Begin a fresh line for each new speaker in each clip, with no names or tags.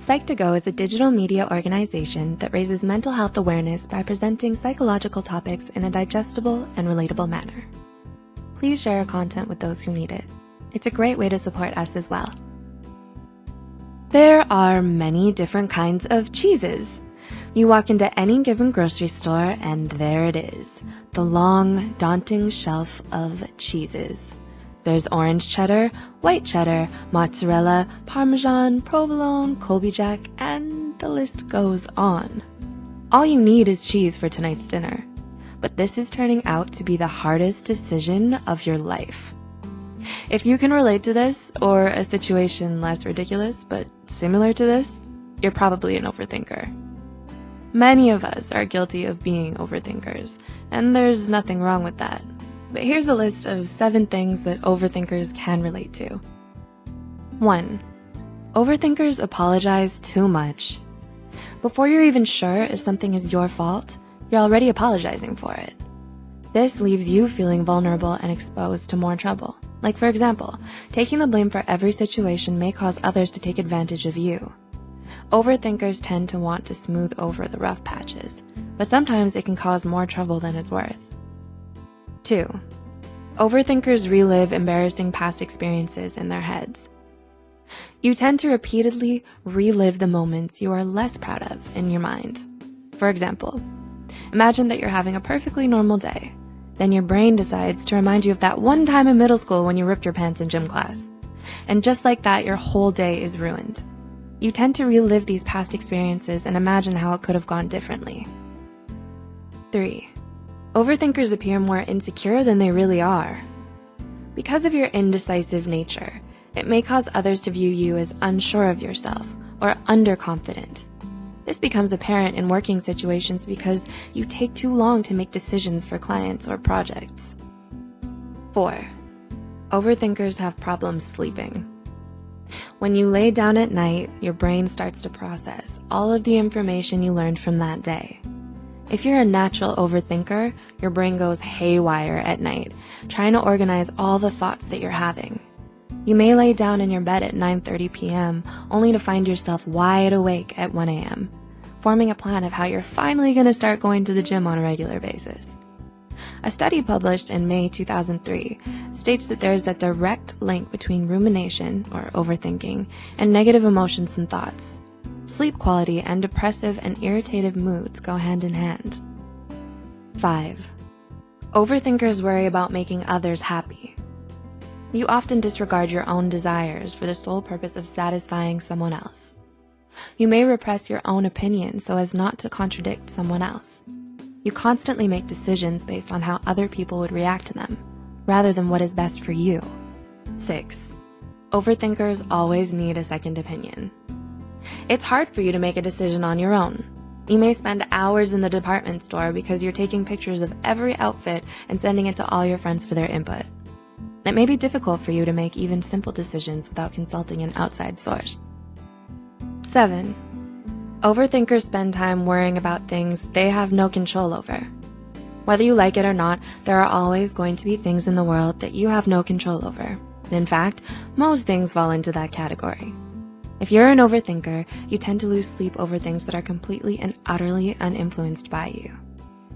Psych2Go is a digital media organization that raises mental health awareness by presenting psychological topics in a digestible and relatable manner. Please share our content with those who need it. It's a great way to support us as well. There are many different kinds of cheeses. You walk into any given grocery store and there it is, the long, daunting shelf of cheeses. There's orange cheddar, white cheddar, mozzarella, parmesan, provolone, Colby Jack, and the list goes on. All you need is cheese for tonight's dinner. But this is turning out to be the hardest decision of your life. If you can relate to this, or a situation less ridiculous but similar to this, you're probably an overthinker. Many of us are guilty of being overthinkers, and there's nothing wrong with that. But here's a list of 7 things that overthinkers can relate to. 1. Overthinkers apologize too much. Before you're even sure if something is your fault, you're already apologizing for it. This leaves you feeling vulnerable and exposed to more trouble. Like, for example, taking the blame for every situation may cause others to take advantage of you. Overthinkers tend to want to smooth over the rough patches, but sometimes it can cause more trouble than it's worth. 2. Overthinkers relive embarrassing past experiences in their heads. You tend to repeatedly relive the moments you are less proud of in your mind. For example, imagine that you're having a perfectly normal day. Then your brain decides to remind you of that one time in middle school when you ripped your pants in gym class. And just like that, your whole day is ruined. You tend to relive these past experiences and imagine how it could have gone differently. 3. Overthinkers appear more insecure than they really are. Because of your indecisive nature, it may cause others to view you as unsure of yourself or underconfident. This becomes apparent in working situations because you take too long to make decisions for clients or projects. 4. Overthinkers have problems sleeping. When you lay down at night, your brain starts to process all of the information you learned from that day. If you're a natural overthinker, your brain goes haywire at night, trying to organize all the thoughts that you're having. You may lay down in your bed at 9:30 p.m. only to find yourself wide awake at 1 a.m., forming a plan of how you're finally going to start going to the gym on a regular basis. A study published in May 2003 states that there is a direct link between rumination, or overthinking, and negative emotions and thoughts. Sleep quality and depressive and irritative moods go hand in hand. 5. Overthinkers worry about making others happy. You often disregard your own desires for the sole purpose of satisfying someone else. You may repress your own opinions so as not to contradict someone else. You constantly make decisions based on how other people would react to them, rather than what is best for you. 6. Overthinkers always need a second opinion. It's hard for you to make a decision on your own. You may spend hours in the department store because you're taking pictures of every outfit and sending it to all your friends for their input. It may be difficult for you to make even simple decisions without consulting an outside source. 7. Overthinkers spend time worrying about things they have no control over. Whether you like it or not, there are always going to be things in the world that you have no control over. In fact, most things fall into that category. If you're an overthinker, you tend to lose sleep over things that are completely and utterly uninfluenced by you.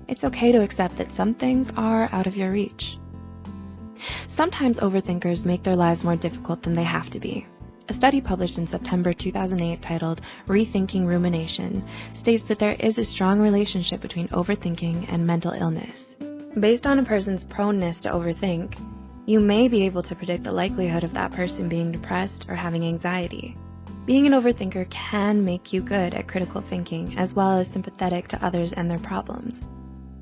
It's okay to accept that some things are out of your reach. Sometimes overthinkers make their lives more difficult than they have to be. A study published in September 2008 titled Rethinking Rumination states that there is a strong relationship between overthinking and mental illness. Based on a person's proneness to overthink, you may be able to predict the likelihood of that person being depressed or having anxiety. Being an overthinker can make you good at critical thinking as well as sympathetic to others and their problems.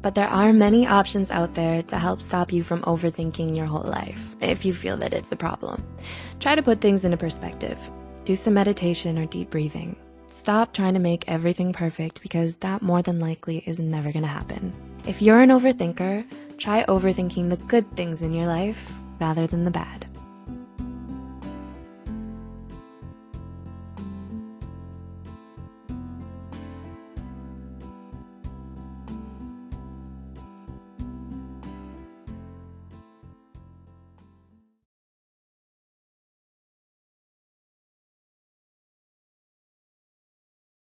But there are many options out there to help stop you from overthinking your whole life, if you feel that it's a problem. Try to put things into perspective. Do some meditation or deep breathing. Stop trying to make everything perfect because that more than likely is never going to happen. If you're an overthinker, try overthinking the good things in your life rather than the bad.